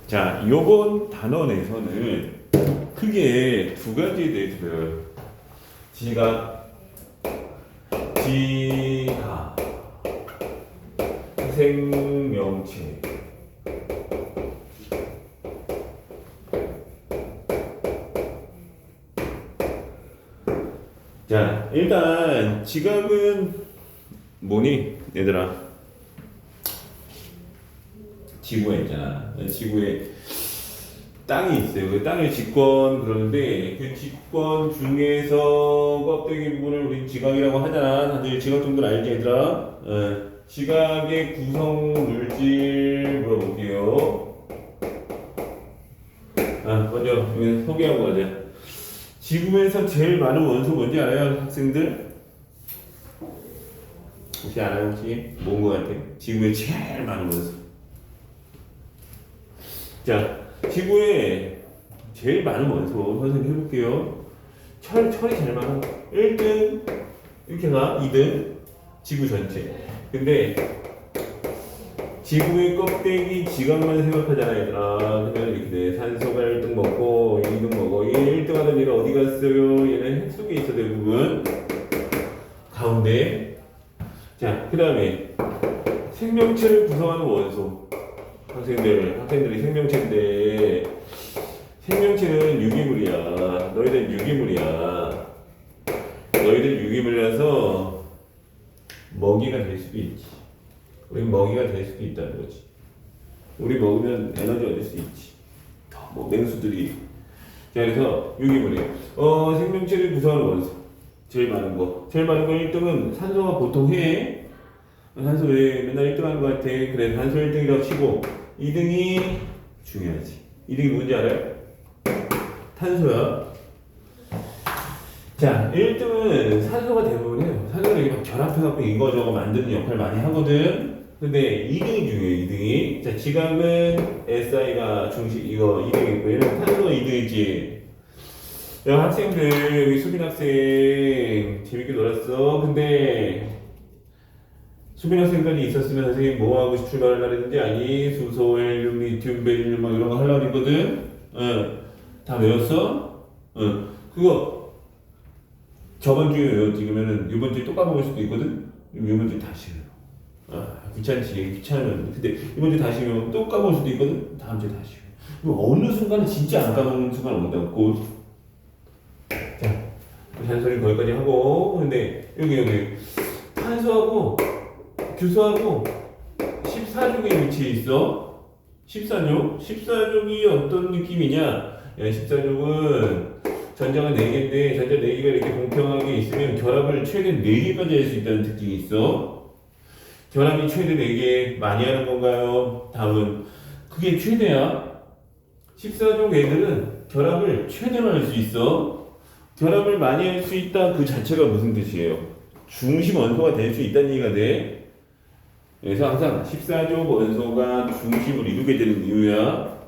자, 요번 단원에서는 크게 두 가지에 대해서 배워요. 지각, 생명체. 자, 일단 지각은 뭐니? 얘들아, 지구에 있잖아. 지구에 땅이 있어요. 그 땅의 직권 그러는데 그 직권 중에서 껍데기 부분을 우리 지각이라고 하잖아. 다들 지각 정도는 알지, 얘들아? 지각의 구성 물질 물어볼게요. 먼저 소개하고 가자. 지구에서 제일 많은 원소 뭔지 알아요, 학생들? 혹시 알아요? 혹시 뭔 거 같아? 지구에 제일 많은 원소. 자, 지구에 제일 많은 원소 선생님 해볼게요. 철이 제일 많아. 1등 이렇게 가. 2등 지구 전체. 근데 지구의 껍데기 지각만 생각하잖아, 얘들아. 그러면 이렇게 돼. 산소가 1등 먹고 2등 먹어. 얘 1등 하던 얘는 어디 갔어요? 얘는 핵 속에 있어, 대부분. 가운데. 자, 그 다음에 생명체를 구성하는 원소. 학생들이 생명체인데, 생명체는 유기물이야. 너희들 유기물이야. 너희들 유기물이라서 먹이가 될 수도 있지. 우리 먹이가 될 수도 있다는 거지. 우리 먹으면 에너지 얻을 수 있지. 뭐 맹수들이. 자, 그래서 유기물이야. 생명체를 구성하는 원소. 제일 많은 거 1등은 산소가 보통 해. 산소 왜 맨날 1등 하는 거 같아. 그래, 산소 1등이라고 치고 2등이 중요하지. 2등이 뭔지 알아요? 탄소야. 자, 1등은 산소가 대부분이에요. 산소가 이렇게 막 결합해갖고 이거저거 만드는 역할을 많이 하거든. 근데 2등이 중요해요, 2등이. 자, 지각은 SI가 중심, 이거 2등이고, 얘는 탄소가 2등이지. 야, 학생들, 여기 수빈 학생, 재밌게 놀았어. 근데, 수빈 학생까지 있었으면 선생님 뭐 하고 출발을 하려는지 아니? 수소, 헬륨, 리튬, 베릴륨, 막 이런 거 하려고 했거든? 다 외웠어? 그거, 저번 주에 외웠지. 그러면은, 이번 주에 또 까먹을 수도 있거든? 이번 주에 다시 외워. 귀찮지. 귀찮으면. 근데 이번 주에 다시 외우면 또 까먹을 수도 있거든? 다음 주에 다시 외워. 어느 순간은 진짜 안 까먹는 순간 온다고. 자, 잔소리 거기까지 하고. 근데, 여기. 탄소하고, 규소하고 14족에 위치해 있어. 14족이 어떤 느낌이냐? 야, 14족은 전자가 4개인데 전자 4개가 이렇게 공평하게 있으면 결합을 최대 4개까지 할 수 있다는 특징이 있어. 결합이 최대 4개 많이 하는 건가요? 답은 그게 최대야. 14족 애들은 결합을 최대로 할 수 있어. 결합을 많이 할 수 있다 그 자체가 무슨 뜻이에요? 중심 원소가 될 수 있다는 얘기가 돼. 그래서 항상 14족 원소가 중심을 이루게 되는 이유야.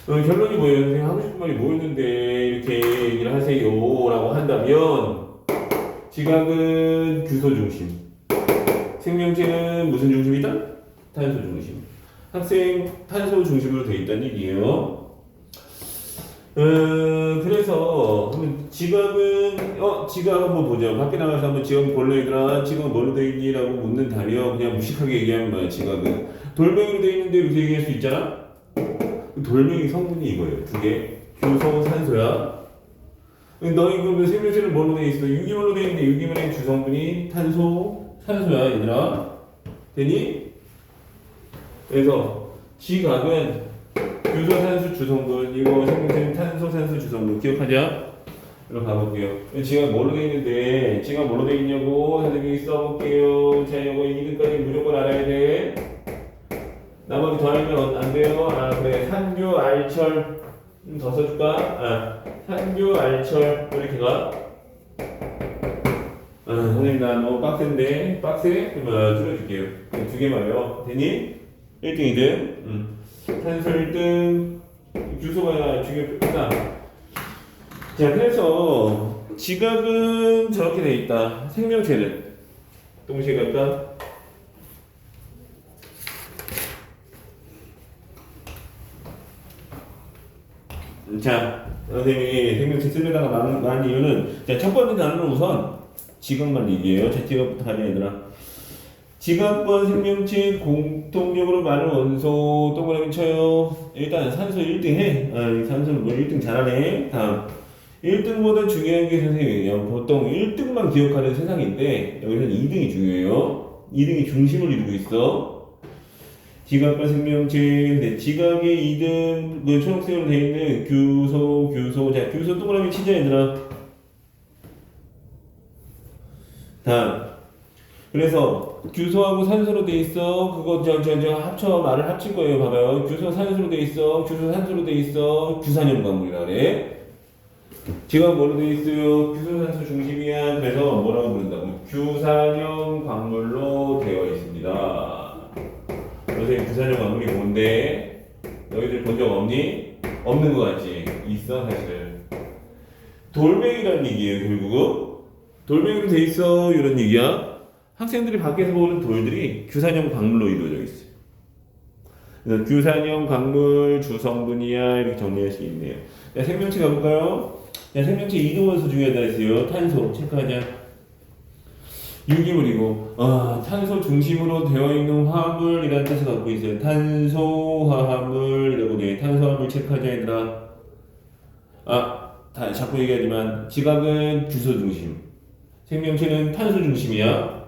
결론이 뭐예요? 선생님 하고 싶은 말이 뭐였는데 이렇게 얘기를 하세요 라고 한다면, 지각은 규소 중심, 생명체는 무슨 중심이다? 탄소 중심. 학생 탄소 중심으로 되어 있다는 얘기예요. 그래서 지각은 지각 한번 보자. 밖에 나가서 한번 지각 볼래 얘들아? 지각 뭘로 되어 있니? 라고 묻는다며 그냥 무식하게 얘기하는 거야. 지각은 돌멩이로 되어 있는데 이렇게 얘기할 수 있잖아. 돌멩이 성분이 이거예요. 2개. 규소, 산소야. 너희 그러면 생명체는 뭘로 되어 있어? 유기물로 되어 있는데 유기물의 주성분이 탄소, 산소야 얘들아. 되니? 그래서 지각은 규소, 산소, 주성분. 이거 생명체는 탄소, 산소, 주성분. 기억하자. 이렇게 가볼게요. 지각 뭘로 되어 있는데, 지각 뭘로 되어 있냐고 선생님이 써볼게요. 자, 이거 2등까지 무조건 알아야 돼. 나머지 더 알면 안 돼요. 그래. 산규, 알철. 더 써줄까? 산규, 알철. 이렇게 가. 선생님, 나 너무 빡센데. 빡세? 그러면 줄여줄게요. 2개만 외워. 되니? 1등, 2등. 탄소 1등. 규소가 중요하다. 자, 그래서 지각은 저렇게 돼 있다. 생명체는 동시에 갈까? 자, 선생님이 생명체 쓰려다가 많은 이유는, 자, 첫 번째 단어는 우선 지각만 얘기해요. 자, 지각부터 가자, 얘들아. 지각과 생명체 공통적으로 많은 원소 동그라미 쳐요. 일단 산소 1등 해. 산소는 뭐 1등 잘하네. 다음. 1등보다 중요한 게 선생님이에요. 보통 1등만 기억하는 세상인데 여기서는 2등이 중요해요. 2등이 중심을 이루고 있어. 지각과 생명체, 지각의 2등, 그 초록색으로 되어 있는 규소. 자, 규소 동그라미 치자, 얘들아. 다음. 그래서 규소하고 산소로 돼 있어. 그거 합쳐 말을 합칠 거예요. 봐봐요. 규소 산소로 돼 있어. 규소 산소로 돼 있어. 규산염 광물이라 그래. 지각 뭐로 돼 있어요? 규소 산소 중심이야. 그래서 뭐라고 부른다고? 규산염 광물로 되어 있습니다. 선생님 규산염 광물이 뭔데? 너희들 본 적 없니? 없는 거 같지? 있어 사실은. 돌멩이라는 얘기예요. 결국은 돌멩이로 돼 있어 이런 얘기야. 학생들이 밖에서 보는 돌들이 규산염 광물로 이루어져 있어요. 그래서 규산염 광물 주성분이야 이렇게 정리할 수 있네요. 자, 생명체 가볼까요? 자, 생명체 이동 원소 중요하다 했어요. 탄소 체크하자. 유기물이고 탄소 중심으로 되어 있는 화합물이라는 뜻을 갖고 있어요. 탄소화합물이라고 돼. 탄소화합물 체크하자 얘들아. 자꾸 얘기하지만 지각은 규소 중심, 생명체는 탄소 중심이야.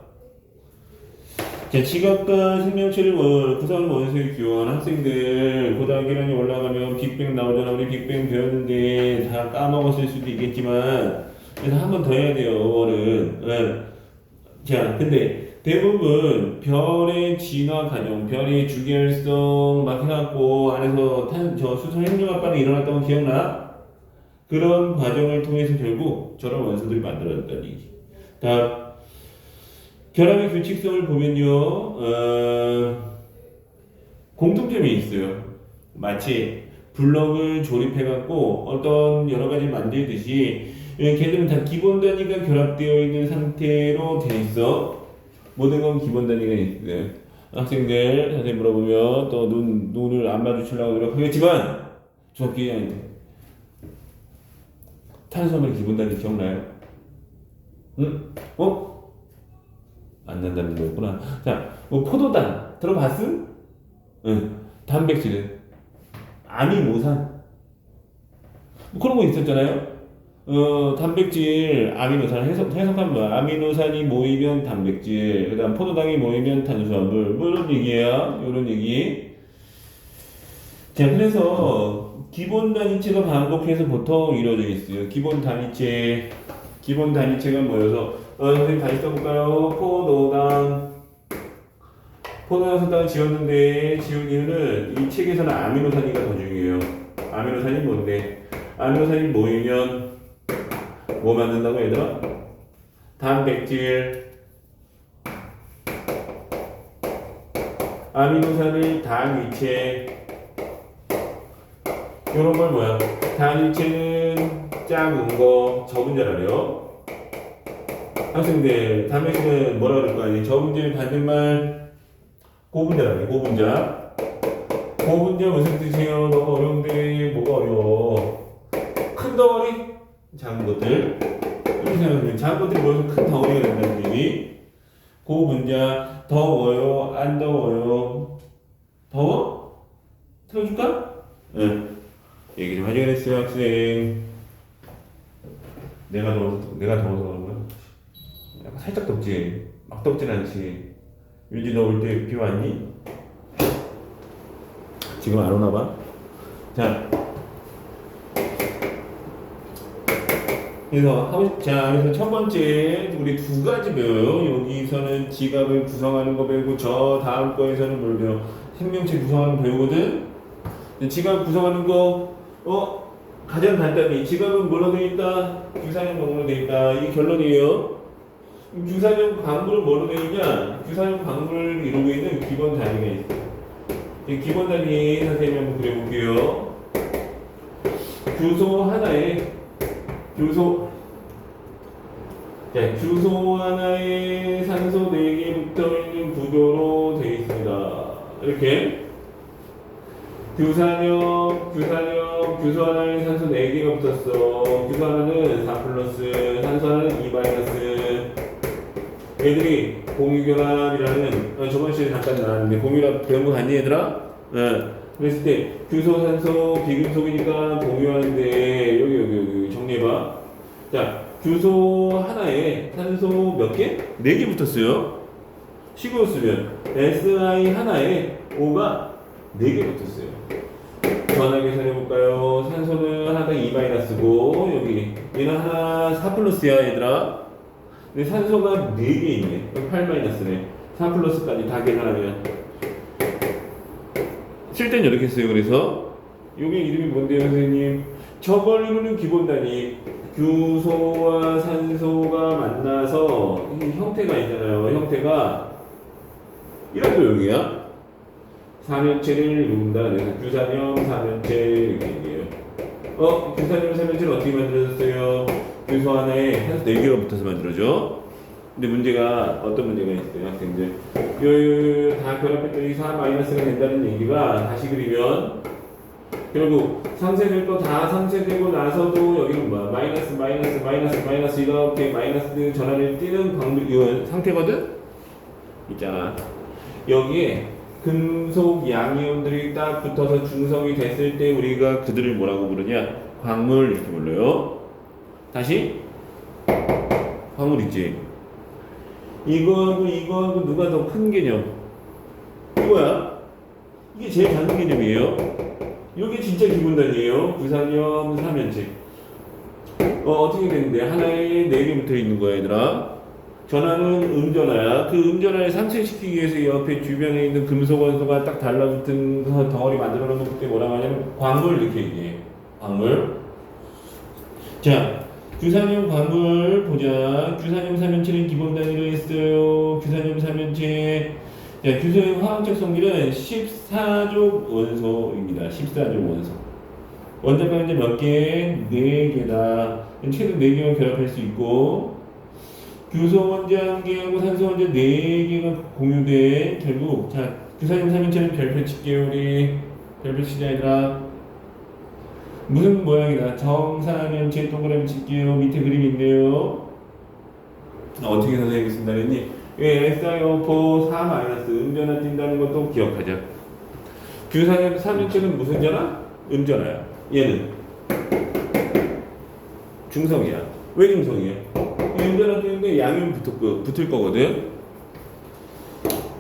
자, 지각과 생명체를 구성하는 원소의 기원 학생들 고등학교 1학년 올라가면 빅뱅 나오잖아. 우리 빅뱅 배웠는데 다 까먹었을 수도 있겠지만 그래서 한 번 더 해야 돼요. 어른. 자, 근데 대부분 별의 진화 과정, 별의 주기활성 막 해갖고 안에서 수소 핵융합 반응이 일어났던 거 기억나? 그런 과정을 통해서 결국 저런 원소들이 만들어졌다는 얘기지. 다음. 결합의 규칙성을 보면요, 공통점이 있어요. 마치 블럭을 조립해갖고 어떤 여러 가지 만들듯이 걔들은 다 기본 단위가 결합되어 있는 상태로 돼 있어. 모든 건 기본 단위가 있어요. 학생들 선생님 물어보면 또 눈을 안 마주치려고 노력하겠지만 좋게 아닌데 탄수화물 기본 단위 기억나요? 응? 안 난다는 거였구나. 자, 포도당 들어봤음? 응. 단백질은 아미노산. 그런 거 있었잖아요. 단백질 아미노산 해석하면 뭐야? 아미노산이 모이면 단백질, 그다음 포도당이 모이면 탄수화물. 뭐 이런 얘기야. 이런 얘기. 자, 그래서 기본 단위체가 반복해서 보통 이루어져 있어요. 기본 단위체가 모여서 선생님 다시 써볼까요? 포도당 석당을 지웠는데 지운 이유는 이 책에서는 아미노산이가 더 중요해요. 아미노산이 뭔데? 아미노산이 모이면 뭐 만든다고 얘들아? 단백질. 아미노산을 단위체. 요런 걸 뭐야? 단위체는 작은 거, 적은 자라래요. 학생들, 단백질은 뭐라 그럴 거 아니에요? 저문제 반대말 고분자라네. 고분자 무슨 뜻이에요? 너무 어려운데 뭐가 어려워? 큰 덩어리, 작은 것들. 이렇게 생각하면 작은 것들이 모여서 큰 덩어리가 된다는 얘기. 고분자. 더워요? 안 더워요? 더워? 틀어줄까? 응. 얘기 좀 하지 그랬어요, 학생. 내가 더워서 그런 거야? 약간 살짝 덥지? 막 덥진 않지? 윤지 너 올 때 비 왔니? 지금 안 오나 봐? 자. 그래서 첫 번째, 우리 두 가지 배워요. 여기서는 지각을 구성하는 거 배우고, 저 다음 거에서는 뭘 배워? 생명체 구성하는 거 배우거든? 지각 구성하는 거, 가장 간단히. 지각은 뭐로 되어 있다? 규산염 광물로 되어 있다. 이게 결론이에요. 규산염 광물은 뭐로 되어 있냐? 규산염 광물을 이루고 있는 기본 단위가 있어요. 이 기본 단위 선생님이 한번 그려볼게요. 규소 하나에 산소 4개 붙어 있는 구조로 되어 있습니다. 이렇게 규산염, 규소 하나에 산소 4개가 붙었어. 규소 하나는 4 플러스, 산소 하나는 2 마이너스. 얘들이 공유결합이라는 저번 시간에 잠깐 나왔는데 공유결합 배운 거 같니 얘들아? 그랬을 때 규소, 산소, 비금속이니까 공유하는데 여기 정리해봐. 자, 규소 하나에 산소 몇 개? 4개 붙었어요. 식으로 쓰면 SI 하나에 O가 4개 붙었어요. 전화 계산해볼까요? 산소는 하나가 2-고 여기 얘는 하나 4 플러스야 얘들아. 근데 산소가 4개 있네. 8-네. 4 플러스까지 다 계산하면 쓸 땐 이렇게 써요. 그래서 여기 이름이 뭔데요 선생님? 저걸 이루는 기본 단위 규소와 산소가 만나서 이 형태가 있잖아요. 형태가 이런 도형이야. 사면체를 이룬다. 그래서 규산염 사면체 이렇게 얘기해요. 규산염 사면체를 어떻게 만들어졌어요? 규소 하나에 산소 4개가 붙어서 만들어져. 근데 문제가 어떤 문제가 있어요, 학생들? 다 결합했더니 4-가 된다는 얘기가 다시 그리면 결국 상쇄될 거 다 상쇄되고 나서도 여기는 뭐야? 마이너스 이렇게 마이너스 전환을 띄는 이건 상태거든? 있잖아. 여기에 금속 양이온들이 딱 붙어서 중성이 됐을 때 우리가 그들을 뭐라고 부르냐? 광물 이렇게 불러요. 다시 광물 있지. 이거하고 누가 더 큰 개념? 이거야. 이게 제일 작은 개념이에요. 이게 진짜 기본 단위예요. 규산염 사면체. 어떻게 되는데 하나에 4개 붙어 있는 거야 얘들아. 전하는 음전하야. 그 음전하에 상쇄시키기 위해서 옆에 주변에 있는 금속 원소가 딱 달라붙은 덩어리 만들어 놓은 것 때문에 뭐라고 하냐면 광물 이렇게 얘기해. 광물. 자, 규산염 광물 보자. 규산염 사면체는 기본 단위로 했어요. 규산염 사면체. 자, 규소의 화학적 성질은 14족 원소입니다. 14족 원소. 원자가 이제 몇 개? 4개다. 최소 4개만 결합할 수 있고, 규소 원자 1개하고 산소 원자 4개가 공유된 결국, 자, 규산염 사면체는 별표 칠게요, 우리. 별표 치자, 얘들아. 무슨 모양이다? 정사면체 동그라미 칠게요. 밑에 그림이 있네요. 어떻게 선생님이 쓴다 그랬니? SiO4 4- 음전화 띈다는 것도 기억하자. 규산염 사면체는 무슨 전화? 음전화야. 얘는 중성이야. 왜 중성이야? 음전화 띄는데 양이온 붙을 거거든.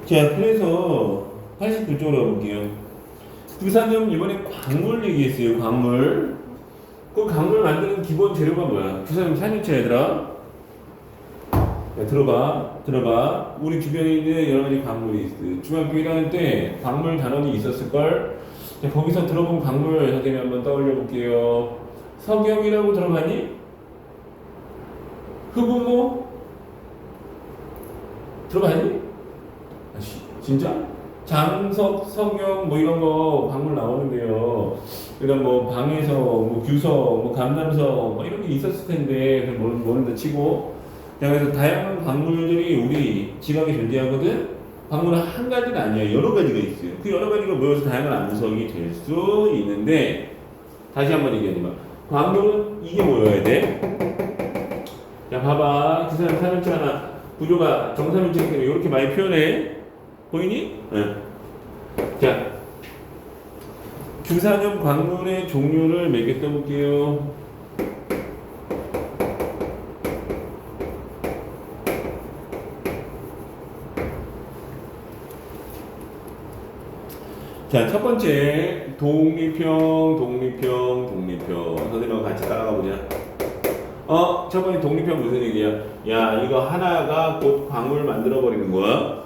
자, 그래서 89쪽으로 가볼게요. 규산염 이번에 광물 얘기했어요. 광물. 그 광물 만드는 기본 재료가 뭐야? 규산염 사면체 얘들아. 야, 들어봐. 우리 주변에 있는 여러 가지 광물이 있어요. 중학교 1학년 때 광물 단원이 있었을걸? 자, 거기서 들어본 광물 선생님 한번 떠올려 볼게요. 석영이라고 들어봤니? 흑우모? 들어봤니? 진짜? 장석, 석영 뭐 이런 거 광물 나오는데요. 그다음 뭐 방에서 뭐 규석, 뭐 감남석 뭐 이런 게 있었을 텐데 그건 모른다 치고. 그래서 다양한 광물들이 우리 지각에 존재하거든. 광물은 한 가지가 아니야. 여러 가지가 있어요. 그 여러 가지가 모여서 다양한 암석이 될 수 있는데 다시 한번 얘기하지만 광물은 이게 모여야 돼. 자, 봐봐. 규산염 사면체 하나 구조가 정사면체이기 때문에 이렇게 많이 표현해. 보이니? 응. 자, 규산염 광물의 종류를 몇 개 써볼게요. 자, 첫 번째 독립형. 선생님하고 같이 따라가 보자. 첫 번째 독립형 무슨 얘기야? 야, 이거 하나가 곧 광물 만들어 버리는 거야.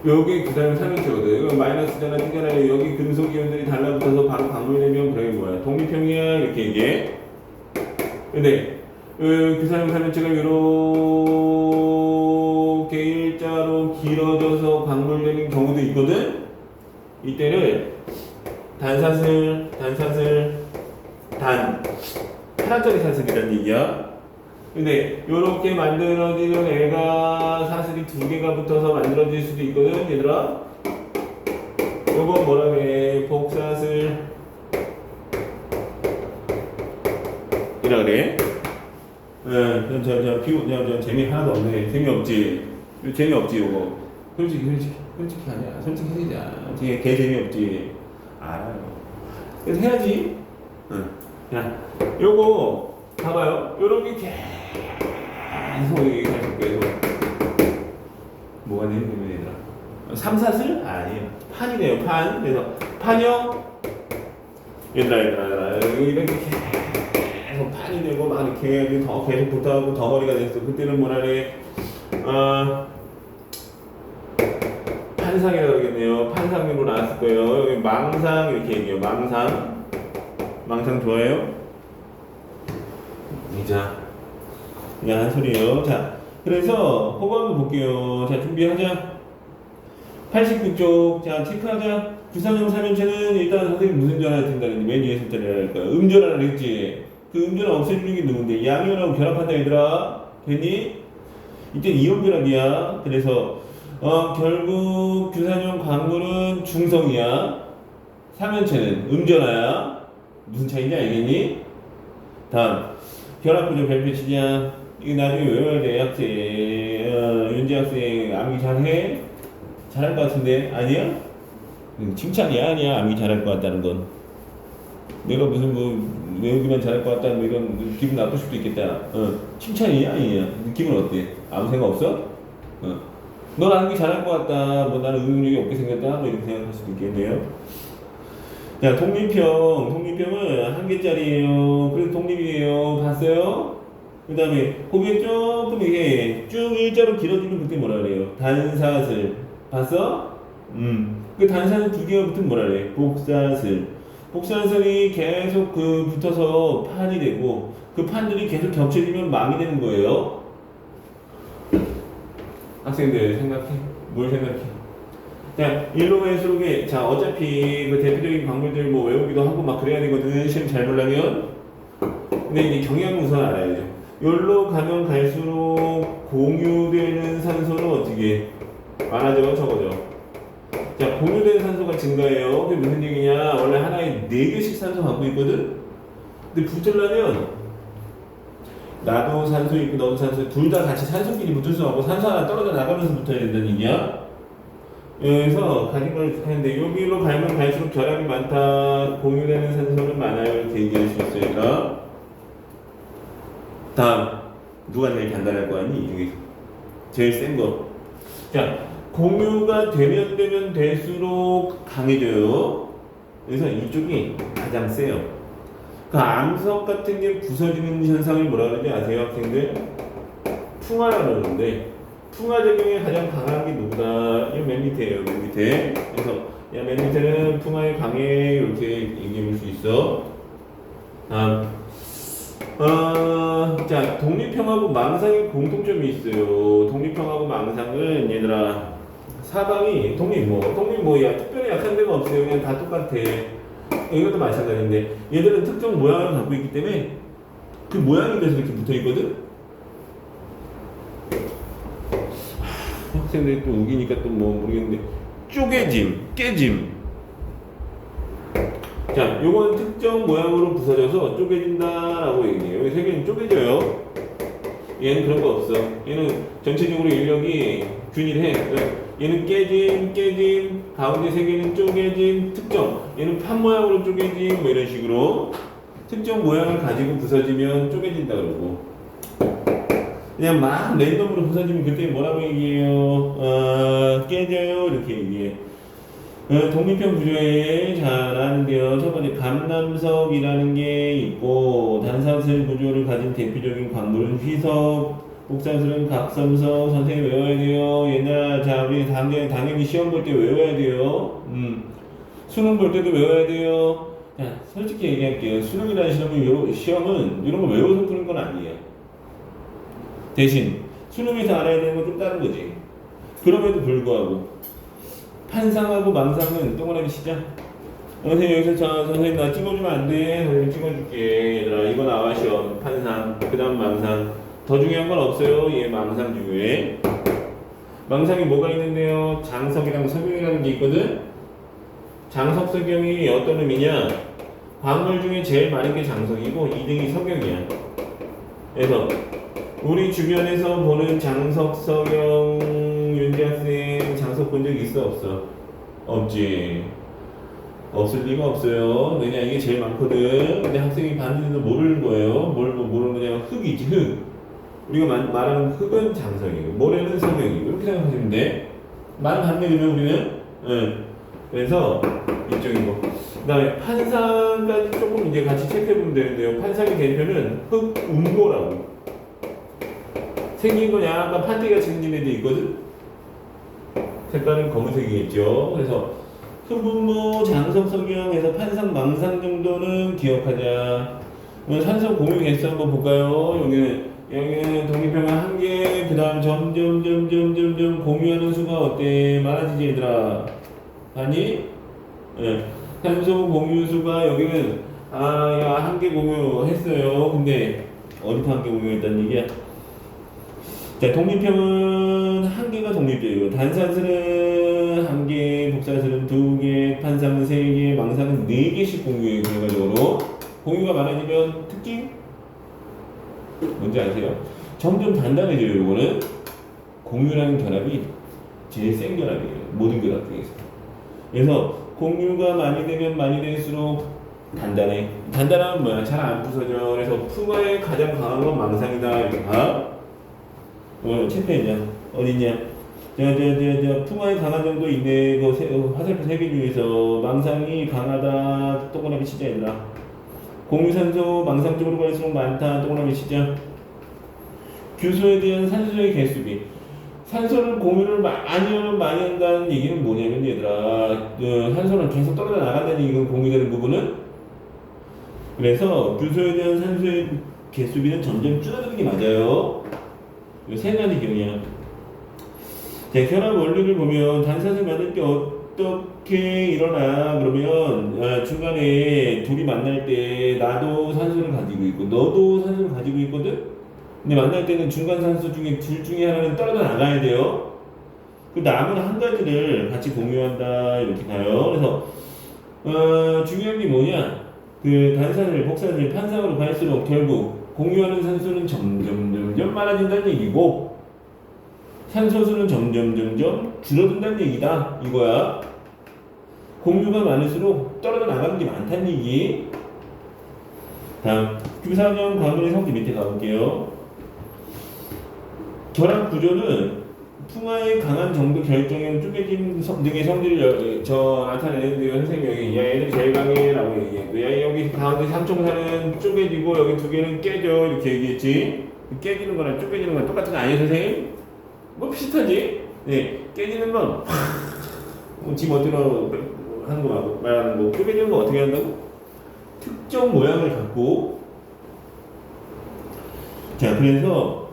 여기 규산염 사면체거든. 이거 마이너스잖아, 띵잖아. 여기 금속 이온들이 달라붙어서 바로 광물이 되면 그게 뭐야? 독립형이야 이렇게 얘기해. 근데 규산염 사면체가 이렇게 일자로 길어져서 광물되는 경우도 있거든. 이때를 단사슬 하나짜리 사슬이라는 얘기야. 근데 요렇게 만들어지는 애가 사슬이 2개가 붙어서 만들어질 수도 있거든 얘들아. 요거 뭐라 그래? 복사슬 이라 그래? 저 재미 하나도 없네. 재미없지? 재미없지 요거. 솔직히 아니야. 솔직히 해주자. 뒤에 개 재미없지? 알아요. 그래서 해야지. 자, 요거 봐봐요. 요런 게 계속 계속 뭐가 되는 얘들아? 삼사슬? 아니에요. 판이네요. 판. 그래서 판형 얘들아 이렇게 계속 판이 되고 막 이렇게 더 계속 붙어가고 덩어리가 됐어. 그때는 뭐라래? 판상이라고 그러겠네요. 판상으로 나왔을 거예요. 여기 망상 이렇게 얘기해요. 망상 좋아해요? 자, 그냥 한 소리예요. 자, 그래서 그거 한번 볼게요. 자, 준비하자. 89쪽. 자, 체크하자. 부산형 3연체는 일단 선생님 무슨 전화를 든다는데 맨 위에 숫자를 할까? 음전화를 했지. 그 음전화 없애주는 게 누군데? 양이온하고 결합한다 얘들아. 됐니? 이때 이온 결합이야. 그래서 결국 규산형 광물은 중성이야. 3연체는 음전화야. 무슨 차이인지 알겠니? 다음 결합구조 별표 치자. 이거 나중에 외워야 돼. 학생 윤지 학생 암기 잘해? 잘할 것 같은데 아니야? 칭찬이야 아니야? 암기 잘할 것 같다는 건 내가 무슨 뭐 외우기만 잘할 것 같다는 뭐 이런 기분 나쁠 수도 있겠다. 칭찬이야 아니야? 느낌은 어때? 아무 생각 없어? 넌 암기 잘할 것 같다. 뭐 나는 응용력이 없게 생겼다. 뭐 이렇게 생각할 수도 있겠네요. 자, 독립형은 한 개짜리예요. 그래서 독립이에요. 봤어요? 그 다음에 고개 조금 이게 쭉 일자로 길어지면 그때 뭐라 그래요? 단사슬. 봤어? 그 단사슬 두 개가 붙으면 뭐라 그래? 복사슬. 복사슬이 계속 붙어서 판이 되고 그 판들이 계속 겹쳐지면 망이 되는 거예요. 학생들 생각해. 뭘 생각해? 자, 일로 갈수록 자, 어차피 그 대표적인 광물들 뭐 외우기도 하고 막 그래야 되거든. 시험 잘 보려면. 근데 이제 경향 우선 알아야죠. 여기로 가면 갈수록 공유되는 산소는 어떻게 많아져? 적어져. 자, 공유되는 산소가 증가해요. 그게 무슨 얘기냐? 원래 하나에 4개씩 산소 갖고 있거든? 근데 붙으려면 나도 산소 있고 너도 산소 둘 다 같이 산소끼리 붙을 수 없고 산소 하나 떨어져 나가면서 붙어야 된다는 얘기야. 그래서 가진 걸 하는데 여기로 가면 갈수록 결합이 많다. 공유되는 산소는 많아요. 이렇게 얘기할 수 있어요. 다음 누가 제일 간단할 거 아니? 이 중에서 제일 센 거. 자, 공유가 되면 될수록 강해져요. 그래서 이쪽이 가장 세요. 그 암석 같은 게 부서지는 현상을 뭐라 그러지 아세요, 학생들? 풍화라고 그러는데 풍화작용이 가장 강한 게 누구다? 이거 맨 밑에예요, 맨 밑에. 그래서 야, 맨 밑에는 풍화에 강해 이렇게 얘기해 볼 수 있어. 자, 독립형하고 망상의 공통점이 있어요. 독립형하고 망상은 얘들아 사방이 독립 야 특별히 약한 데가 없어요. 그냥 다 똑같아. 이것도 마찬가지인데 얘들은 특정 모양을 갖고 있기 때문에 그 모양이 돼서 이렇게 붙어 있거든. 학생들이 또 우기니까 또 뭐 모르겠는데 깨짐. 자, 요건 특정 모양으로 부서져서 쪼개진다라고 얘기해요. 여기 세 개는 쪼개져요. 얘는 그런 거 없어. 얘는 전체적으로 인력이 균일해. 얘는 깨짐, 가운데 세 개는 쪼개짐, 특정. 얘는 판 모양으로 쪼개짐, 뭐 이런 식으로 특정 모양을 가지고 부서지면 쪼개진다 그러고. 그냥 막 랜덤으로 부서지면 그때 뭐라고 얘기해요? 깨져요 이렇게 얘기해. 독립형 구조에 잘 아는데요. 첫 번째 감남석이라는 게 있고 단사슬 구조를 가진 대표적인 광물은 휘석, 복사슬은 각섬석. 선생님 외워야 돼요. 옛날 자 우리 당연히 시험 볼 때 외워야 돼요. 수능 볼 때도 외워야 돼요. 자, 솔직히 얘기할게요. 수능이라는 시험은 이런 거 외워서 푸는 건 아니에요. 대신 수능에서 알아야 되는 건 좀 다른 거지. 그럼에도 불구하고 판상하고 망상은 동그라미 치자. 선생님 여기서 선생님 나 찍어주면 안 돼. 선생님 찍어줄게. 얘들아 이거 나와 시험. 판상 그 다음 망상. 더 중요한 건 없어요. 얘 망상 중에 망상이 뭐가 있는데요? 장석이랑 석유라는 게 있거든. 장석석영이 어떤 의미냐? 광물 중에 제일 많은 게 장석이고 2등이 석영이야. 그래서 우리 주변에서 보는 장석석영 윤재학생 장석 본 적 있어 없어? 없지. 없을 리가 없어요. 왜냐 이게 제일 많거든. 근데 학생이 반드시 모르는 거예요. 뭘 모르느냐? 흙이지 흙. 우리가 말하는 흙은 장석이고 모래는 석영이고 이렇게 생각하시면 돼. 말 반대되면 우리는 그래서 이쪽이고 그 다음에 판상까지 조금 이제 같이 체크해보면 되는데요. 판상의 대표는 흑운고라고 생긴 건 약간 판때기같이 생긴 애도 있거든. 색깔은 검은색이겠죠. 그래서 흑운모 장석석영에서 판상 망상 정도는 기억하자. 산소 공유 개수 한번 볼까요? 여기는 독립평화 1개, 그 다음 점점 공유하는 수가 어때? 많아지지 얘들아? 아니? 예. 산소 공유 수가 여기는 야 1개 공유했어요. 근데 어디서 1개 공유했다는 얘기야? 자, 독립형은 1개가 독립적이고 단산수는 1개, 복사수는 2개, 판상은 3개, 망상은 4개씩 공유해요. 결과적으로 공유가 많아지면 특징? 뭔지 아세요? 점점 단단해져요. 이거는 공유라는 결합이 제일 센 결합이에요. 모든 결합 중에서. 그래서 공유가 많이 되면 많이 될수록 단단해. 단단하면 뭐야? 잘 안 부서져. 그래서 푸마의 가장 강한 건 망상이다. 이렇게 봐. 체크했냐? 어딨냐? 푸마의 강한 정도 있네. 그 화살표 3개 중에서 망상이 강하다. 동그라미 치자 얘들아. 공유산소 망상 쪽으로 갈수록 많다. 동그라미 치자. 규소에 대한 산소의 개수비. 산소를 공유를 많이 하면 많이 한다는 얘기는 뭐냐면 얘들아, 산소는 계속 떨어져 나간다는 얘기는 공유되는 부분은. 그래서 규소에 대한 산소의 개수비는 점점 줄어드는 게 맞아요. 이 세 가지 기억이야. 자, 결합 원리를 보면 단산을 만들 때 어떻게 일어나? 그러면 중간에 둘이 만날 때 나도 산소를 가지고 있고 너도 산소를 가지고 있거든. 근데 만날 때는 중간 산소 중에 둘 중에 하나는 떨어져 나가야 돼요. 그 남은 한 가지를 같이 공유한다 이렇게 가요. 그래서 중요한 게 뭐냐? 그 단산을 복산을 판상으로 갈수록 결국 공유하는 산소는 점점 많아진다는 얘기고 산소수는 점점 줄어든다는 얘기다 이거야. 공유가 많을수록 떨어져 나가는 게 많다는 얘기. 다음 규사형 광분의 성질 밑에 가볼게요. 결합 구조는 풍화의 강한 정도 결정형 쪼개진 등의 성질을 나타내는데요. 선생님이 여기 얘는 제일 강해라고 얘기했고 여기 가운데 삼총사는 쪼개지고 여기 2개는 깨져 이렇게 얘기했지. 깨지는 거랑 쪼개지는 건 똑같은 거 아니에요 선생님? 뭐 비슷하지? 네, 깨지는 건 집어들어 하는 거 말하는 거, 쪼개지는 거 어떻게 한다고? 특정 모양을 갖고. 자, 그래서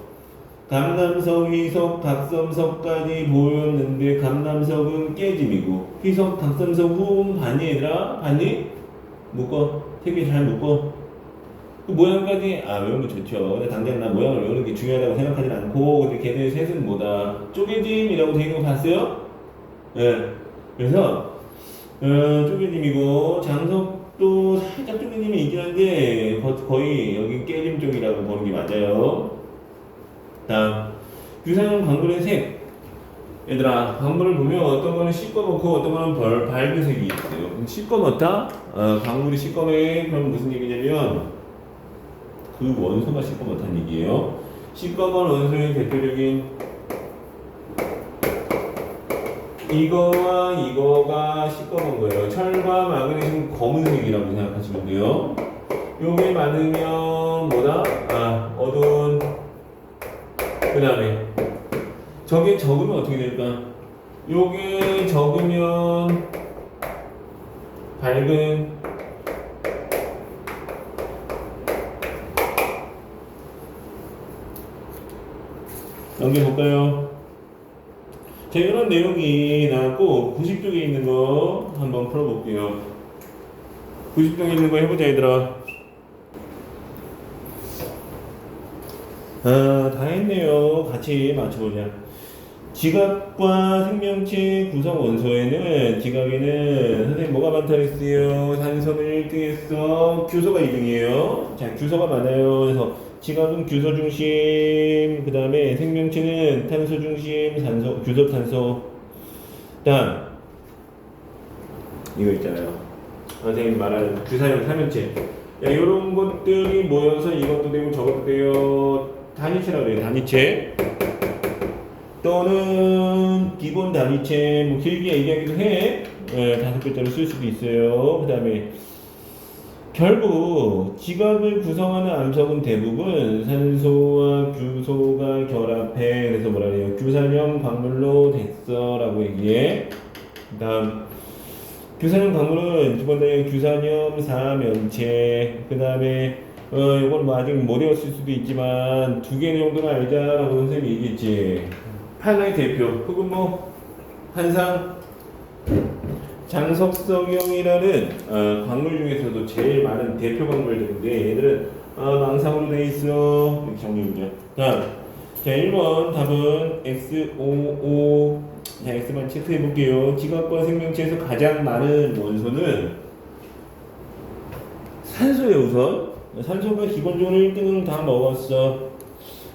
감남석, 휘석, 각섬석까지 보였는데 감남석은 깨짐이고 휘석, 각섬석 후음 반이 얘들아? 반이? 묶어. 되게 잘 묶어. 그 모양까지 외우면 좋죠. 근데 당장 나 모양을 외우는 게 중요하다고 생각하진 않고 근데 걔네 셋은 뭐다? 쪼개짐이라고 되어 있는 거 봤어요? 네. 그래서 쪼개짐이고 장석도 살짝 쪼개짐이 있긴 한데 거의 여기 깨짐 쪽이라고 보는 게 맞아요. 다음 유사형 광물의 색. 얘들아 광물을 보면 어떤 거는 시꺼멓고 어떤 거는 밝은색이 있어요. 그럼 시꺼멓다? 광물이 시꺼매. 그럼 무슨 얘기냐면 그 원소가 시꺼멓다는 얘기예요. 시꺼먼 원소의 대표적인 이거와 이거가 시꺼먼 거예요. 철과 마그네슘 검은색이라고 생각하시면 돼요. 요게 많으면 뭐다? 어두운. 그 다음에 저게 적으면 어떻게 될까? 요게 적으면 밝은. 넘겨볼까요? 자, 이런 내용이 나왔고 90쪽에 있는 거 한번 풀어볼게요. 90쪽에 있는 거 해보자 얘들아. 다 했네요. 같이 맞춰보자. 지각과 생명체 구성 원소에는 지각에는 선생님 뭐가 많다 그랬어요? 산소는 1등했어. 규소가 2등이에요. 자, 규소가 많아요. 그래서 지각은 규소 중심, 그 다음에 생명체는 탄소 중심, 산소, 규소 탄소. 다음 이거 있잖아요. 선생님 말하는 규산형 삼연체. 야, 요런 것들이 모여서 이것도 되고 저것도 돼요. 단위체라고 그래요. 단위체. 또는 기본 단위체, 뭐 길게 얘기하기도 해. 예, 5글자로 쓸 수도 있어요. 그 다음에 결국 지각을 구성하는 암석은 대부분 산소와 규소가 결합해. 그래서 뭐라 그래요? 규산형 광물로 됐어 라고 얘기해. 그 다음 규산형 광물은 두 번 다니 규산염 사면체. 그 다음에 이건 뭐 아직 못 외웠을 수도 있지만 2개 정도는 알자라고 선생님이 얘기했지. 하나의 대표 혹은 뭐 한상 장석성형이라는 광물 중에서도 제일 많은 대표 광물들인데 얘들은 망상으로 돼 있어. 이렇게 정리해보자. 자 1번 답은 X55. 자, X만 체크해볼게요. 지각과 생명체에서 가장 많은 원소는 산소예요. 우선 산소가 기본적으로 1등을 다 먹었어.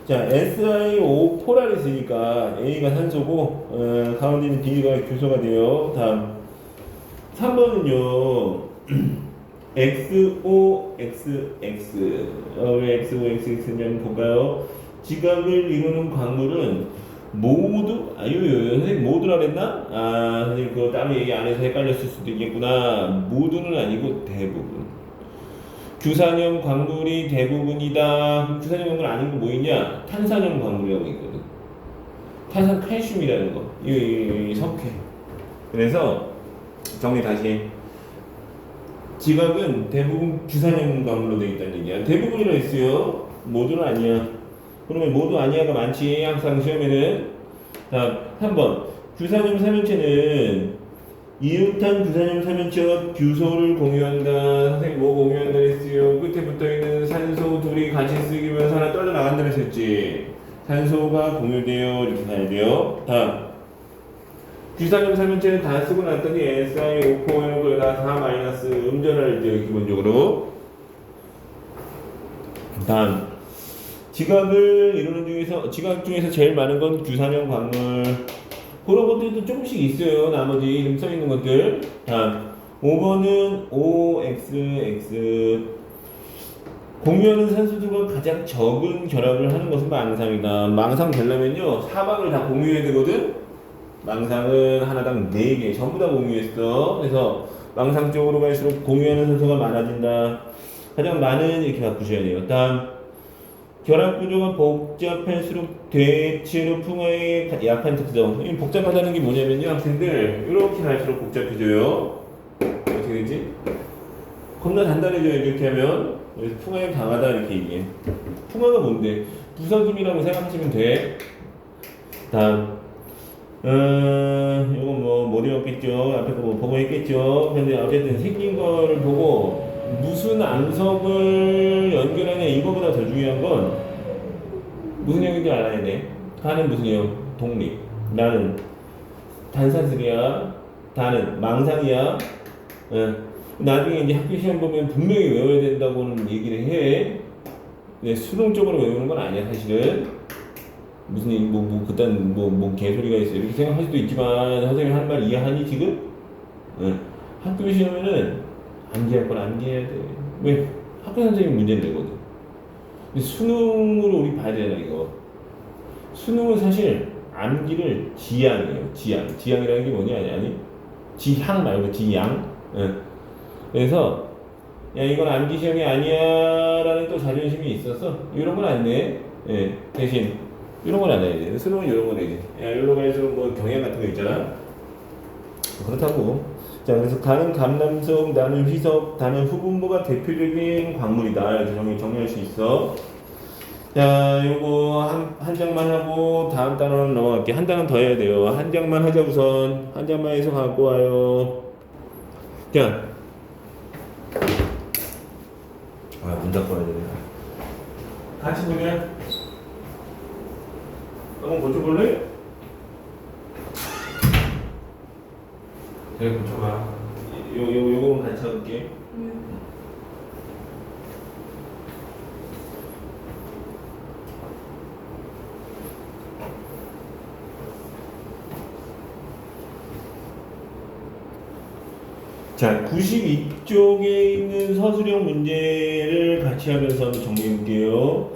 자, SiO4라고 있으니까 A가 산소고 가운데 있는 B가 규소가 돼요. 다음 3번은요 XOXX. 왜 XOXX냐면 볼까요? 지각을 이루는 광물은 모두 선생님 모두라 그랬나? 선생님 그거 따로 얘기 안 해서 헷갈렸을 수도 있겠구나. 모두는 아니고 대부분. 규산형 광물이 대부분이다. 규산형 광물 아닌 거 뭐 있냐? 탄산형 광물이라고 있거든. 탄산 칼슘이라는 거. 이 석회. 그래서 정리 다시 해. 지각은 대부분 규산형 광물로 되어 있다는 얘기야. 대부분이라 했어요. 모두는 아니야. 그러면 모두 아니야가 많지. 항상 시험에는. 다음 3번 규산형 삼연체는 이웃한 규산형 삼연체와 규소를 공유한다. 선생님 뭐 공유한다 했어요? 끝에 붙어있는 산소 둘이 같이 쓰기면 하나 떨어져 나간다 했었지. 산소가 공유돼요. 이렇게 가야 돼요. 다음 규산형 삼연체는 다 쓰고 났더니 SiO4 거에다 4- 음전할 때 기본적으로. 다음 지각을 이루는 중에서 지각 중에서 제일 많은 건 규산형 광물. 그런 것들도 조금씩 있어요. 나머지 이름 써 있는 것들. 다음 5번은 OXX. 공유하는 산소들과 가장 적은 결합을 하는 것은 망상이다. 망상 되려면요 사방을 다 공유해야 되거든. 망상은 하나당 4개 전부 다 공유했어. 그래서 망상 쪽으로 갈수록 공유하는 산소가 많아진다. 가장 많은 이렇게 바꾸셔야 돼요. 다음 결합 구조가 복잡할수록 대체로 풍화에 약한 특성. 복잡하다는 게 뭐냐면요, 학생들 이렇게 갈수록 복잡해져요. 어떻게 되지? 겁나 단단해져요. 이렇게 하면. 그래서 풍화에 강하다 이렇게 얘기해. 풍화가 뭔데? 부서짐이라고 생각하시면 돼. 다음 이건 뭐 못 외웠겠죠. 앞에 거 뭐 보고 했겠죠. 근데 어쨌든 생긴 거를 보고 무슨 암석을 연결하냐 이거보다 더 중요한 건 무슨 형인지 알아야 돼. 가는 무슨 형? 독립. 나는 단산슬이야. 다는 망상이야. 나중에 이제 학교 시험 보면 분명히 외워야 된다고는 얘기를 해. 근데 수동적으로 외우는 건 아니야 사실은. 무슨 그딴 뭐 개소리가 있어 이렇게 생각할 수도 있지만 선생님 하는 말 이해하니 지금? 학교 시험에는 암기할 건 암기해야 돼. 왜? 학교 선생님 문제는 되거든. 근데 수능으로 우리 봐야 되잖아 이거. 수능은 사실 암기를 지향이에요. 지향이라는 게 뭐냐 아니? 지향 말고 지향. 그래서 야 이건 암기 시험이 아니야라는 또 자존심이 있어서 이런 건 안 내. 대신 이런 건 안 해야 돼. 수능은 이런 건 해야지. 야 이런 거에서 뭐 경향 같은 거 있잖아. 그렇다고. 자, 그래서 다는 감남석, 나는 휘석, 다는 후분모가 대표적인 광물이다. 이렇게 정리할 수 있어. 자, 요거 한 장만 하고 다음 단어는 넘어갈게. 한 단어 더 해야 돼요. 한 장만 하자 우선. 한 장만 해서 갖고 와요. 자, 문 닫고 와야 되네. 같이 보냐? 한번 고쳐볼래? 잘 고쳐봐. 요거는 같이 적을게. 자, 92쪽에 있는 서술형 문제를 같이 하면서 한번 정리해 볼게요.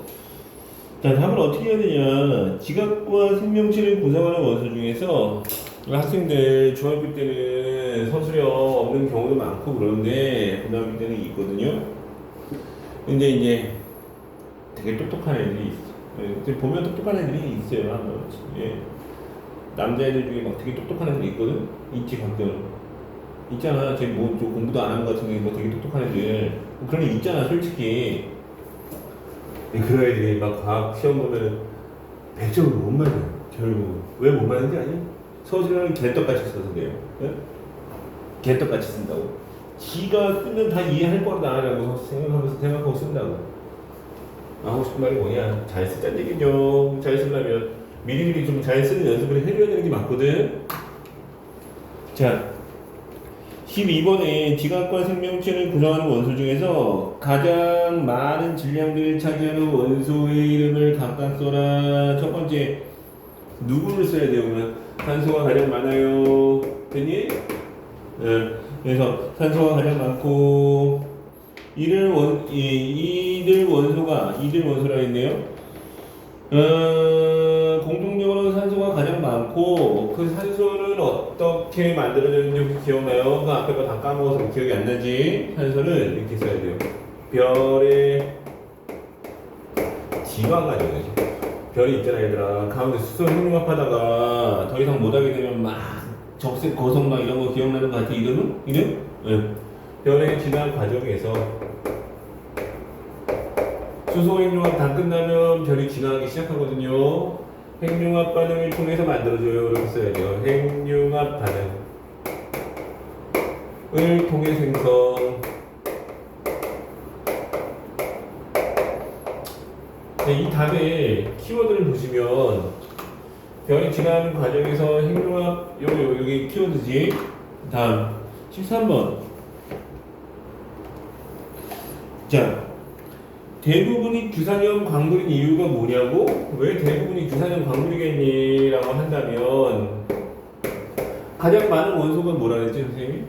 자, 답을 어떻게 해야 되냐. 지각과 생명체를 구성하는 원소 중에서 학생들 중학교 때는 서술형 없는 경우도 많고 그러는데 고등학교 때는 있거든요. 근데 이제 되게 똑똑한 애들이 있어. 예, 보면 똑똑한 애들이 있어요. 한 번씩. 예. 남자애들 중에 막 되게 똑똑한 애들이 있거든. 있지 가끔. 있잖아. 쟤 뭐 좀 공부도 안 하는 것 같은데 뭐 되게 똑똑한 애들. 그런 애 있잖아, 솔직히. 그런 애들이 막 과학 시험 보면 100점을 못 맞아요. 결국 왜 못 맞는지 아니? 서술형은 개떡같이 써서 그래요. 예? 개떡같이 쓴다고. 지가 쓰면 다 이해할 거다라고 생각하고 쓴다고. 하고 싶은 말이 뭐냐? 잘 쓰자는 얘기죠. 잘 쓰려면 미리미리 좀 잘 쓰는 연습을 해줘야 되는 게 맞거든. 자, 12번에 지각과 생명체를 구성하는 원소 중에서 가장 많은 질량들을 차지하는 원소의 이름을 각각 써라. 첫 번째, 누구를 써야 돼요? 그러면 산소가 가장 많아요. 됐니? 네. 그래서 산소가 가장 많고 이들 원소라 했네요. 공통적으로 산소가 가장 많고 그 산소는 어떻게 만들어졌는지 혹시 기억나요? 그 앞에 거 다 까먹어서 기억이 안 나지? 산소는 이렇게 써야 돼요. 별의 지방 과정이죠. 별이 있잖아 얘들아. 가운데 수소 핵융합하다가 더 이상 못하게 되면 막 적색 거성 막 이런 거 기억나는 거 같아? 이름? 네. 별의 진화 과정에서 수소 핵융합 다 끝나면 별이 진화하기 시작하거든요. 핵융합 반응을 통해서 만들어져요. 이렇게 써야 돼요. 핵융합 반응을 통해 생성. 네, 이 답의 키워드를 보시면 별이 진화하는 과정에서 핵융합 여기 키워드지. 다음 13번. 자, 대부분이 규산염 광물인 이유가 뭐냐고? 왜 대부분이 규산염 광물이겠니? 라고 한다면 가장 많은 원소가 뭐라 그랬지 선생님이?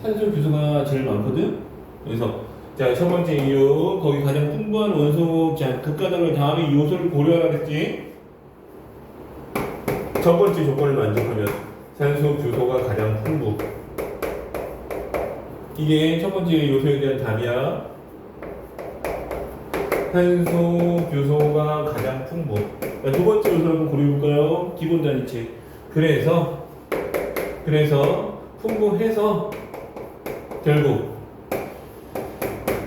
산소 규소가 제일 많거든? 그래서 자, 첫 번째 이유 거기 가장 풍부한 원소 자, 극가당을 다음에 요소를 고려하라 그랬지? 첫 번째 조건을 만족하면 산소 규소가 가장 풍부. 이게 첫 번째 요소에 대한 답이야. 산소 규소가 가장 풍부. 두 번째 요소를 한번 고려해볼까요? 기본 단위체. 그래서 풍부해서 결국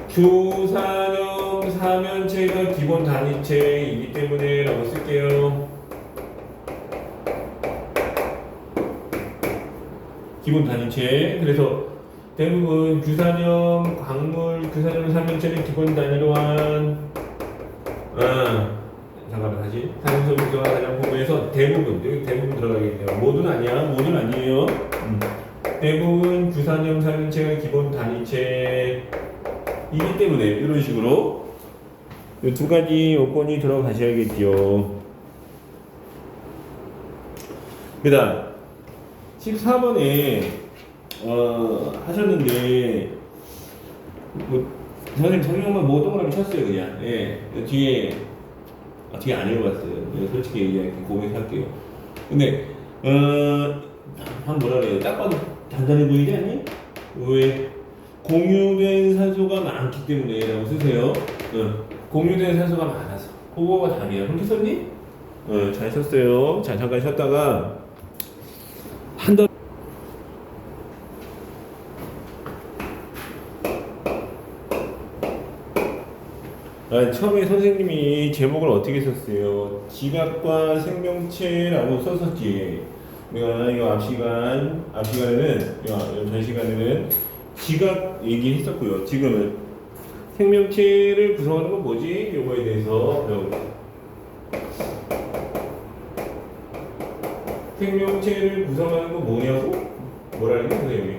규산염 사면체가 기본 단위체이기 때문에 라고 쓸게요. 기본 단위체. 그래서 대부분 규산염 광물, 규산염 사면체를 기본 단위로 한 잠깐만 다시 산소 규소가 가장 풍부해서 대부분 여기 대부분 들어가겠네요. 모두는 아니야. 모두는 아니에요. 대부분 규산염 사면체가 기본 단위체이기 때문에 이런 식으로 이 두 가지 요건이 들어가셔야겠죠. 그다음 14번에 하셨는데 뭐 선생님 설명만 뭐 동그라미 쳤어요 그냥. 예, 뒤에 안 읽어봤어요. 솔직히 얘기할게. 고백할게요. 근데 한 뭐라 그래요? 딱 봐도 단단해 보이지 않니? 왜? 공유된 산소가 많기 때문에라고 쓰세요. 공유된 산소가 많아서. 그거가 답이야. 그렇게 썼니? 잘 썼어요. 자, 잠깐 쉬었다가 한 번. 처음에 선생님이 제목을 어떻게 썼어요? 지각과 생명체라고 썼었지. 내가 이거 앞 시간에는 전 시간에는 지각 얘기했었고요. 지금은 생명체를 구성하는 건 뭐지? 요거에 대해서 배우고. 생명체를 구성하는 건 뭐냐고? 뭐라는 게 선생님이?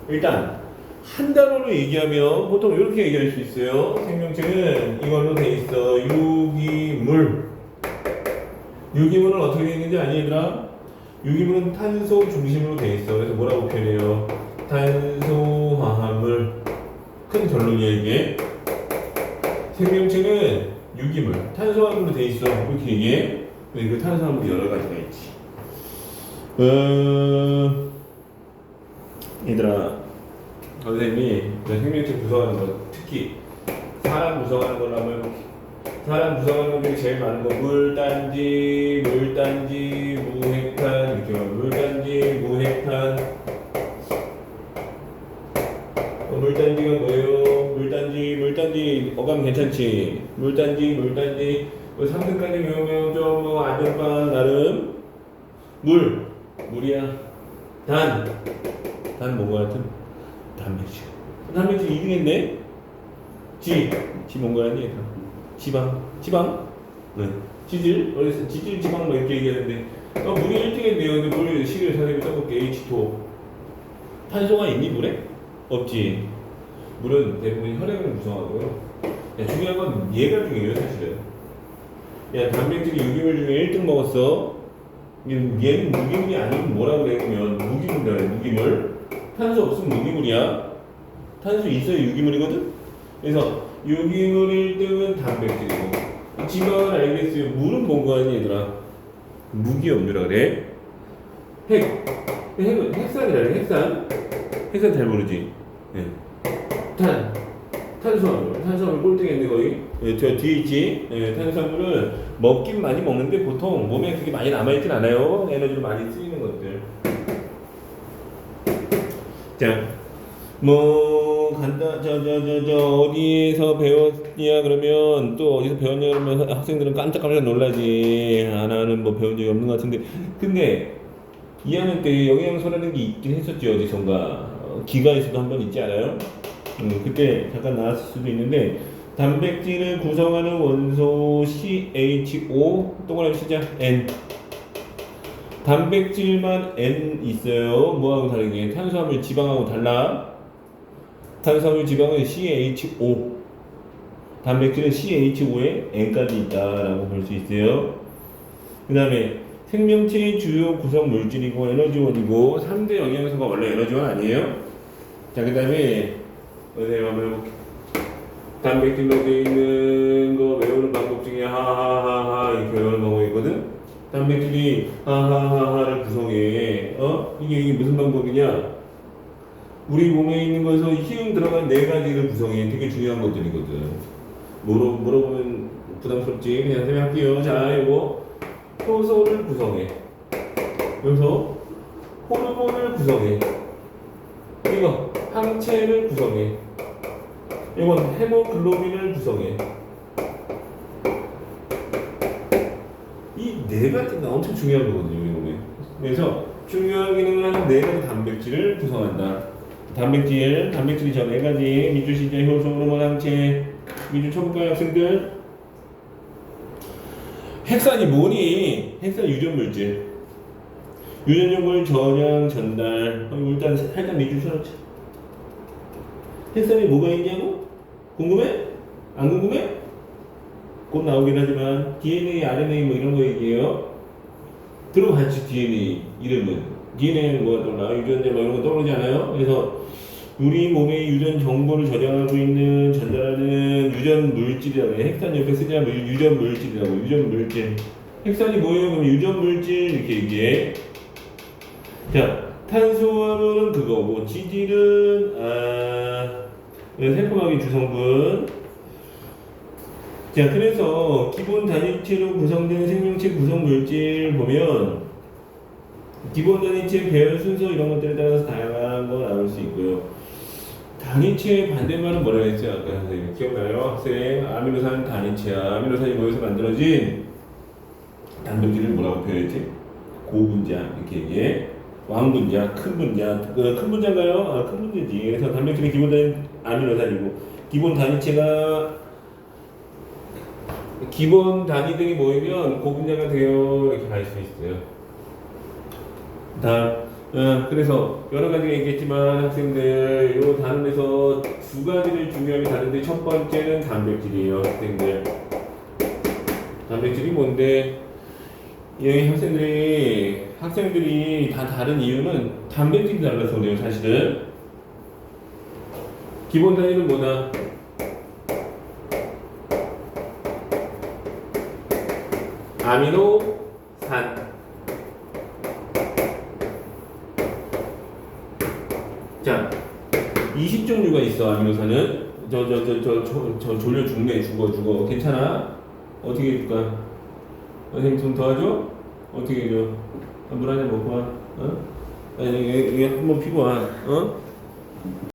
일단 한 단어로 얘기하면 보통 이렇게 얘기할 수 있어요. 생명체는 이걸로 돼 있어. 유기물. 유기물은 어떻게 돼 있는지 아니 얘들아? 유기물은 탄소 중심으로 돼 있어. 그래서 뭐라고 표현해요? 탄소화합물. 큰 결론이야 이게. 생명체는 유기물, 탄소화합물로 돼 있어. 이렇게 얘기해. 근데 그 탄소화합물이 여러 가지가 있지. 얘들아, 선생님이 생명체 구성하는 거, 특히 사람 구성하는 거라면 사람 구성하는 것 중에 제일 많은 거 물단지, 무핵탄 이렇게 물단지, 무핵탄. 물단지가 뭐예요? 물단지 어감 괜찮지? 물단지 3등까지 배우면 좀 안전빵 나름. 물이야. 단 뭔거 같은? 단백질 2등 했네? 지 뭔거 아니? 지방? 네. 지질 지방 뭐 이렇게 얘기하는데 물이 1등 했네요. 근데 물 식을 선생님이 써볼게. H2O. 탄소가 있니 물에? 없지. 물은 대부분 혈액을 구성하고요. 중요한 건 얘가 중요해요 사실은. 야, 단백질이 유기물 중에 1등 먹었어. 얘는 무기물이 아니면 뭐라고 그러면 무기물이라 그래. 무기물. 탄소 없으면 무기물이야. 탄소 있어야 유기물이거든. 그래서 유기물 1등은 단백질이고 지방은 알겠어요. 물은 뭔거 아니 얘들아? 무기염류라 그래. 핵산이라 그래. 핵산 잘 모르지. 네. 탄수화물 꼴등했는데 거의. 네, 저 뒤에 있지. 네, 탄수화물은 먹긴 많이 먹는데 보통 몸에 그게 많이 남아있진 않아요. 에너지로 많이 쓰이는 것들. 자, 어디에서 배웠냐 그러면 또 어디서 배웠냐 그러면 학생들은 깜짝깜짝 놀라지. 하나는 뭐 배운 적이 없는 것 같은데. 근데 2학년 때 영양소라는 게 있긴 했었지 어디선가. 기가에서도 한번 있지 않아요? 그때 잠깐 나왔을 수도 있는데 단백질을 구성하는 원소 CHO 동그라미 시작 N. 단백질만 N 있어요. 뭐하고 다르게? 탄수화물 지방하고 달라. 탄수화물 지방은 CHO. 단백질은 CHO에 N까지 있다라고 볼 수 있어요. 그 다음에 생명체의 주요 구성 물질이고 에너지원이고 3대 영양소가 원래 에너지원 아니에요? 자, 그 다음에 선생님 한번 해볼게요. 단백질로 되어 있는 거 외우는 방법 중에 하하하하 이렇게 외우는 방법이 있거든? 단백질이 하하하하를 구성해. 이게 무슨 방법이냐? 우리 몸에 있는 거에서 힘 들어간 4가지를 구성해. 되게 중요한 것들이거든. 물어보면 부담스럽지? 그냥 설명할게요. 자, 이거 효소를 구성해. 여기서 호르몬을 구성해. 이거 항체를 구성해. 이건 헤모글로빈을 구성해. 이 4가지가 엄청 중요한 거거든요, 우리 몸에. 그래서 중요한 기능을 하는 4가지 단백질을 구성한다. 단백질이 저 4가지 미주 시자 효소 호르몬 항체. 미주 초급과 학생들. 핵산이 뭐니? 핵산 유전 물질. 유전 정보를 저장 전달. 일단 살짝 미주 쳐놓자. 핵산이 뭐가 있냐고? 궁금해? 안 궁금해? 곧 나오긴 하지만 DNA, RNA 뭐 이런 거 얘기해요. 들어봤지 DNA 이름은. DNA는 뭐가 떠올라? 유전자 뭐 이런 거 떠오르지 않아요? 그래서 우리 몸의 유전 정보를 저장하고 있는 전달하는 유전 물질이라고 해. 핵산 옆에 쓰지 않으면 유전 물질이라고. 유전 물질. 핵산이 뭐예요? 그럼 유전 물질 이렇게 얘기해. 자, 탄수화물은 그거고 지질은 세포막의 주성분. 자, 그래서 기본 단위체로 구성된 생명체 구성 물질 보면 기본 단위체 배열 순서 이런 것들에 따라서 다양한 걸 나올 수 있고요. 단위체의 반대말은 뭐라고 했죠? 아까 선생님 기억나요? 학생 아미노산 단위체야. 아미노산이 뭐에서 만들어진 단백질을 뭐라고 표현했지? 고분자 이렇게 얘기해. 왕분자, 큰 분자인가요? 큰 분자지. 그래서 단백질의 기본 단위 아미노산이고 기본 단위체가 기본 단위들이 모이면 고분자가 되어 이렇게 갈 수 있어요. 다음 그래서 여러 가지가 있겠지만 학생들 요 단원에서 두 가지를 중요하게 다른데 첫 번째는 단백질이에요, 학생들. 단백질이 뭔데? 예, 학생들이 다 다른 이유는 단백질이 달라서 그래요, 사실은. 기본 단위는 뭐다? 아미노산. 자, 20종류가 있어, 아미노산은. 졸려 죽네, 죽어. 괜찮아? 어떻게 해줄까? 선생님 좀 도와줘? 어떻게 해줘? 물 한 잔 먹고 와. 어? 아니, 얘 한번 피고 와. 어?